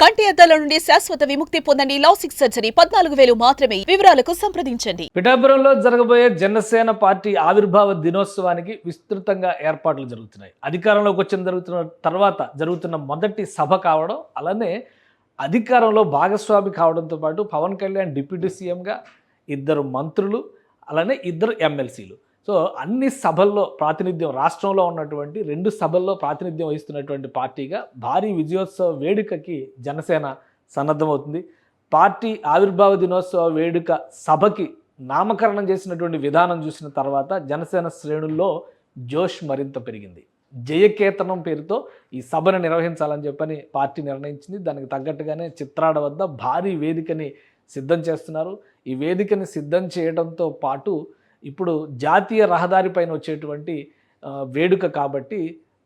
కంటి అద్దాల నుండి శాశ్వత విముక్తి పొందండి. లాసిక్ సర్జరీ 14,000 మాత్రమే. వివరాలకు సంప్రదించండి. పిఠాపురంలో జరగబోయే జనసేన పార్టీ ఆవిర్భావ దినోత్సవానికి విస్తృతంగా ఏర్పాట్లు జరుగుతున్నాయి. అధికారంలోకి వచ్చిన తర్వాత జరుగుతున్న మొదటి సభ కావడం, అలానే అధికారంలో భాగస్వామి కావడంతో పాటు పవన్ కళ్యాణ్ డిప్యూటీ సీఎంగా, 2 మంత్రులు, అలానే 2 ఎమ్మెల్సీలు. సో అన్ని సభల్లో ప్రాతినిధ్యం, రాష్ట్రంలో ఉన్నటువంటి 2 సభల్లో ప్రాతినిధ్యం వహిస్తున్నటువంటి పార్టీగా భారీ విజయోత్సవ వేడుకకి జనసేన సన్నద్ధమవుతుంది. పార్టీ ఆవిర్భావ దినోత్సవ వేడుక సభకి నామకరణం చేసినటువంటి విధానం చూసిన తర్వాత జనసేన శ్రేణుల్లో జోష్ మరింత పెరిగింది. జయకేతనం పేరుతో ఈ సభను నిర్వహించాలని చెప్పని పార్టీ నిర్ణయించింది. దానికి తగ్గట్టుగానే చిత్రాడ వద్ద భారీ వేదికని సిద్ధం చేస్తున్నారు. ఈ వేదికని సిద్ధం చేయడంతో పాటు ఇప్పుడు జాతీయ రహదారి పైన వచ్చేటువంటి వేడుక కాబట్టి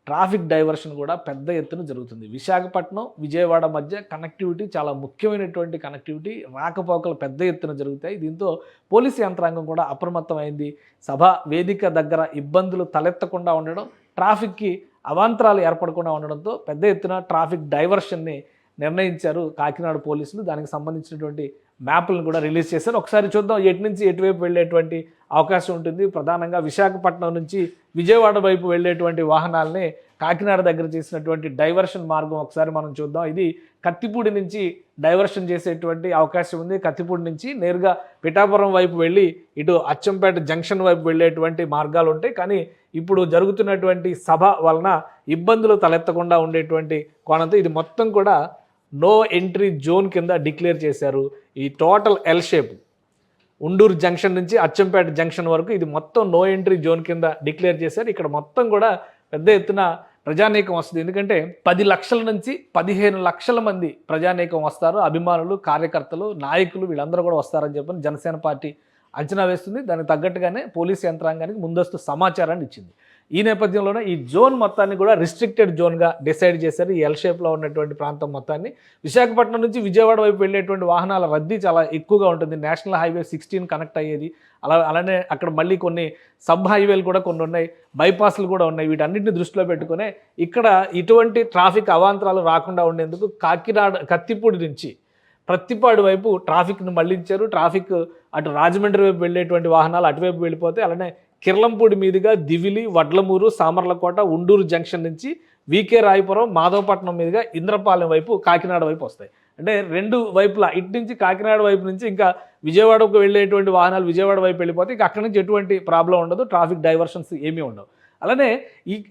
ట్రాఫిక్ డైవర్షన్ కూడా పెద్ద ఎత్తున జరుగుతుంది. విశాఖపట్నం, విజయవాడ మధ్య కనెక్టివిటీ చాలా ముఖ్యమైనటువంటి కనెక్టివిటీ, రాకపోకలు పెద్ద ఎత్తున జరుగుతాయి. దీంతో పోలీసు యంత్రాంగం కూడా అప్రమత్తమైంది. సభ వేదిక దగ్గర ఇబ్బందులు తలెత్తకుండా ఉండడం, ట్రాఫిక్కి అవాంతరాలు ఏర్పడకుండా ఉండడంతో పెద్ద ఎత్తున ట్రాఫిక్ డైవర్షన్ని నిర్ణయించారు కాకినాడ పోలీసులు. దానికి సంబంధించినటువంటి మ్యాప్లను కూడా రిలీజ్ చేశారు. ఒకసారి చూద్దాం ఎటు నుంచి ఎటువైపు వెళ్ళేటువంటి అవకాశం ఉంటుంది. ప్రధానంగా విశాఖపట్నం నుంచి విజయవాడ వైపు వెళ్ళేటువంటి వాహనాలని కాకినాడ దగ్గర చేసినటువంటి డైవర్షన్ మార్గం ఒకసారి మనం చూద్దాం. ఇది కత్తిపూడి నుంచి డైవర్షన్ చేసేటువంటి అవకాశం ఉంది. కత్తిపూడి నుంచి నేరుగా పిఠాపురం వైపు వెళ్ళి ఇటు అచ్చంపేట జంక్షన్ వైపు వెళ్ళేటువంటి మార్గాలు ఉంటాయి. కానీ ఇప్పుడు జరుగుతున్నటువంటి సభ వలన ఇబ్బందులు తలెత్తకుండా ఉండేటువంటి కోణంతో ఇది మొత్తం కూడా నో ఎంట్రీ జోన్ కింద డిక్లేర్ చేశారు. ఈ total L shape Unduru junction నుంచి అచ్చంపేట జంక్షన్ వరకు ఇది మొత్తం నో ఎంట్రీ జోన్ కింద డిక్లేర్ చేశారు. ఇక్కడ మొత్తం కూడా పెద్ద ఎత్తున ప్రజానీకం వస్తుంది. ఎందుకంటే 10 లక్షల నుంచి 15 లక్షల మంది ప్రజానీకం వస్తారు. అభిమానులు, కార్యకర్తలు, నాయకులు వీళ్ళందరూ కూడా వస్తారని చెప్పని జనసేన పార్టీ అంచనా వేస్తుంది. దానికి తగ్గట్టుగానే పోలీసు యంత్రాంగానికి ముందస్తు సమాచారాన్ని ఇచ్చింది. ఈ నేపథ్యంలోనే ఈ జోన్ మొత్తాన్ని కూడా రిస్ట్రిక్టెడ్ జోన్గా డిసైడ్ చేశారు. ఈ ఎల్ షేప్లో ఉన్నటువంటి ప్రాంతం మొత్తాన్ని. విశాఖపట్నం నుంచి విజయవాడ వైపు వెళ్ళేటువంటి వాహనాల రద్దీ చాలా ఎక్కువగా ఉంటుంది. నేషనల్ హైవే 16 కనెక్ట్ అయ్యేది. అలానే అక్కడ మళ్ళీ కొన్ని సబ్ హైవేలు కూడా కొన్ని ఉన్నాయి, బైపాస్లు కూడా ఉన్నాయి. వీటన్నిటిని దృష్టిలో పెట్టుకునే ఇక్కడ ఇటువంటి ట్రాఫిక్ అవాంతరాలు రాకుండా ఉండేందుకు కాకినాడ కత్తిపూడి నుంచి ప్రత్తిపాడు వైపు ట్రాఫిక్ను మళ్లించారు. ట్రాఫిక్ అటు రాజమండ్రి వైపు వెళ్ళేటువంటి వాహనాలు అటువైపు వెళ్ళిపోతే, అలానే కిర్లంపూడి మీదుగా దివిలి, వడ్లమూరు, సామర్లకోట, ఉండూరు జంక్షన్ నుంచి వికే రాయపురం, మాధవపట్నం మీదుగా ఇంద్రపాలెం వైపు, కాకినాడ వైపు వస్తాయి. అంటే 2 వైపులా ఇటు నుంచి కాకినాడ వైపు నుంచి ఇంకా విజయవాడకు వెళ్ళేటువంటి వాహనాలు విజయవాడ వైపు వెళ్ళిపోతే ఇక అక్కడి నుంచి ఎటువంటి ప్రాబ్లం ఉండదు, ట్రాఫిక్ డైవర్షన్స్ ఏమీ ఉండవు. అలానే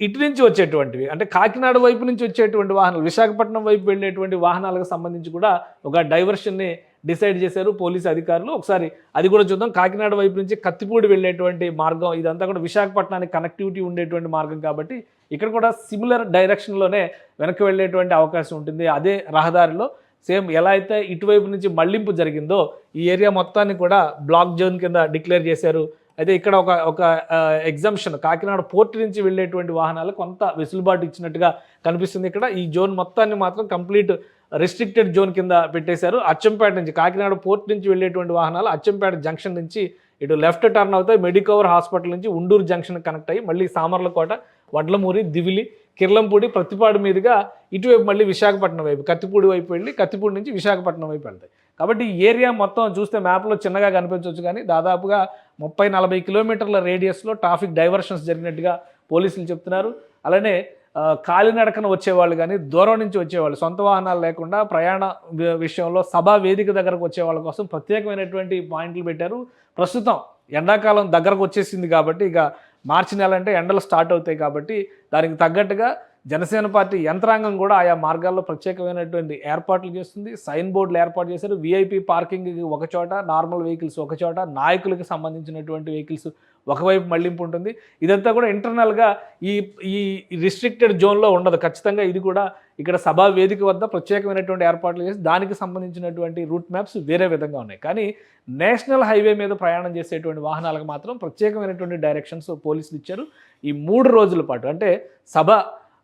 ఇటు నుంచి వచ్చేటువంటివి అంటే కాకినాడ వైపు నుంచి వచ్చేటువంటి వాహనాలు, విశాఖపట్నం వైపు వెళ్ళేటువంటి వాహనాలకు సంబంధించి కూడా ఒక డైవర్షన్ని డిసైడ్ చేశారు పోలీసు అధికారులు. ఒకసారి అది కూడా చూద్దాం. కాకినాడ వైపు నుంచి కత్తిపూడి వెళ్ళేటువంటి మార్గం ఇదంతా కూడా విశాఖపట్నానికి కనెక్టివిటీ ఉండేటువంటి మార్గం కాబట్టి ఇక్కడ కూడా సిమిలర్ డైరెక్షన్లోనే వెనక్కి వెళ్ళేటువంటి అవకాశం ఉంటుంది. అదే రహదారిలో సేమ్ ఎలా అయితే ఇటువైపు నుంచి మళ్లింపు జరిగిందో ఈ ఏరియా మొత్తాన్ని కూడా బ్లాక్ జోన్ కింద డిక్లేర్ చేశారు. అయితే ఇక్కడ ఒక ఎగ్జంప్షన్, కాకినాడ పోర్ట్ నుంచి వెళ్ళేటువంటి వాహనాలు కొంత వెసులుబాటు ఇచ్చినట్టుగా కనిపిస్తుంది. ఇక్కడ ఈ జోన్ మొత్తాన్ని మాత్రం కంప్లీట్ రిస్ట్రిక్టెడ్ జోన్ కింద పెట్టేశారు. అచ్చంపేట నుంచి కాకినాడ పోర్ట్ నుంచి వెళ్ళేటువంటి వాహనాలు అచ్చంపేట జంక్షన్ నుంచి ఇటు లెఫ్ట్ టర్న్ అవుతాయి. మెడికవర్ హాస్పిటల్ నుంచి ఉండూరు జంక్షన్ కనెక్ట్ అయ్యి మళ్ళీ సామర్లకోట, వడ్లమూరి, దివిలి, కిర్లంపూడి, ప్రత్తిపాడు మీదుగా ఇటువైపు మళ్ళీ విశాఖపట్నం వైపు కత్తిపూడి వైపు వెళ్ళి కత్తిపూడి నుంచి విశాఖపట్నం వైపు వెళ్తాయి. కాబట్టి ఈ ఏరియా మొత్తం చూస్తే మ్యాప్లో చిన్నగా కనిపించవచ్చు, కానీ దాదాపుగా 30-40 కిలోమీటర్ల రేడియస్లో ట్రాఫిక్ డైవర్షన్స్ జరిగినట్టుగా పోలీసులు చెప్తున్నారు. అలానే కాలినడకన వచ్చేవాళ్ళు కానీ దూరం నుంచి వచ్చేవాళ్ళు, సొంత వాహనాలు లేకుండా ప్రయాణ విషయంలో సభా వేదిక దగ్గరకు వచ్చే వాళ్ళ కోసం ప్రత్యేకమైనటువంటి పాయింట్లు పెట్టారు. ప్రస్తుతం ఎండాకాలం దగ్గరకు వచ్చేసింది కాబట్టి ఇక మార్చి నెల అంటే ఎండలు స్టార్ట్ అవుతాయి కాబట్టి దానికి తగ్గట్టుగా జనసేన పార్టీ యంత్రాంగం కూడా ఆయా మార్గాల్లో ప్రత్యేకమైనటువంటి ఏర్పాట్లు చేస్తుంది. సైన్ బోర్డులు ఏర్పాటు చేశారు. విఐపి పార్కింగ్ ఒక చోట, నార్మల్ వెహికల్స్ ఒక చోట, నాయకులకు సంబంధించినటువంటి వెహికల్స్ ఒకవైపు మళ్లింపు ఉంటుంది. ఇదంతా కూడా ఇంటర్నల్గా ఈ రిస్ట్రిక్టెడ్ జోన్లో ఉండదు. ఖచ్చితంగా ఇది కూడా ఇక్కడ సభా వేదిక వద్ద ప్రత్యేకమైనటువంటి ఏర్పాట్లు చేసి దానికి సంబంధించినటువంటి రూట్ మ్యాప్స్ వేరే విధంగా ఉన్నాయి. కానీ నేషనల్ హైవే మీద ప్రయాణం చేసేటువంటి వాహనాలకు మాత్రం ప్రత్యేకమైనటువంటి డైరెక్షన్స్ పోలీసులు ఇచ్చారు. ఈ 3 రోజుల పాటు అంటే సభ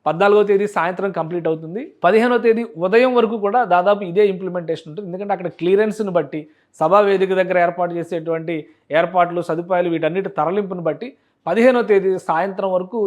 14వ తేదీ సాయంత్రం కంప్లీట్ అవుతుంది. 15వ తేదీ ఉదయం వరకు కూడా దాదాపు ఇదే ఇంప్లిమెంటేషన్ ఉంటుంది. ఎందుకంటే అక్కడ క్లియరెన్స్ను బట్టి, సభా వేదిక దగ్గర ఏర్పాటు చేసేటువంటి ఏర్పాట్లు, సదుపాయాలు వీటన్నిటి తరలింపును బట్టి 15వ తేదీ సాయంత్రం వరకు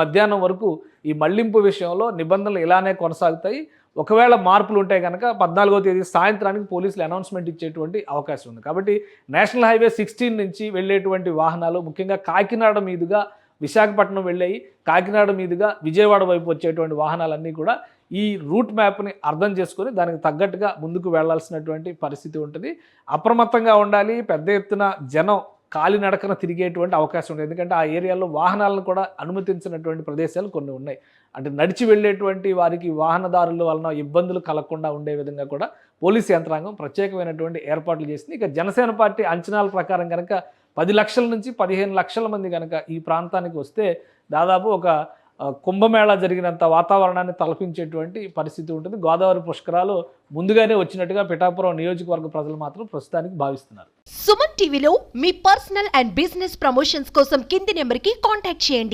మధ్యాహ్నం వరకు ఈ మళ్లింపు విషయంలో నిబంధనలు ఇలానే కొనసాగుతాయి. ఒకవేళ మార్పులు ఉంటే కనుక 14వ తేదీ సాయంత్రానికి పోలీసులు అనౌన్స్మెంట్ ఇచ్చేటువంటి అవకాశం ఉంది. కాబట్టి నేషనల్ హైవే 16 నుంచి వెళ్ళేటువంటి వాహనాలు ముఖ్యంగా కాకినాడ మీదుగా విశాఖపట్నం వెళ్ళాయి, కాకినాడ మీదుగా విజయవాడ వైపు వచ్చేటువంటి వాహనాలన్నీ కూడా ఈ రూట్ మ్యాప్ని అర్థం చేసుకొని దానికి తగ్గట్టుగా ముందుకు వెళ్లాల్సినటువంటి పరిస్థితి ఉంటుంది. అప్రమత్తంగా ఉండాలి. పెద్ద ఎత్తున జనం కాలినడకన తిరిగేటువంటి అవకాశం ఉంది. ఎందుకంటే ఆ ఏరియాలో వాహనాలను కూడా అనుమతించినటువంటి ప్రదేశాలు కొన్ని ఉన్నాయి. అంటే నడిచి వెళ్ళేటువంటి వారికి వాహనదారుల వలన ఇబ్బందులు కలగకుండా ఉండే విధంగా కూడా పోలీస్ యంత్రాంగం ప్రత్యేకమైనటువంటి ఏర్పాట్లు చేసింది. ఇక జనసేన పార్టీ అంచనాల ప్రకారం కనుక 10 లక్షల నుంచి 15 లక్షల మంది కనుక ఈ ప్రాంతానికి వస్తే దాదాపు ఒక కుంభమేళా జరిగినంత వాతావరణాన్ని తలపించేటువంటి పరిస్థితి ఉంటుంది. గోదావరి పుష్కరాలు ముందుగానే వచ్చినట్టుగా పిఠాపురం నియోజకవర్గ ప్రజలు మాత్రం ప్రస్తుతానికి భావిస్తున్నారు. సుమన్ టీవీలో మీ పర్సనల్ అండ్ బిజినెస్ ప్రమోషన్స్ కోసం కింది నెంబర్కి కాంటాక్ట్ చేయండి.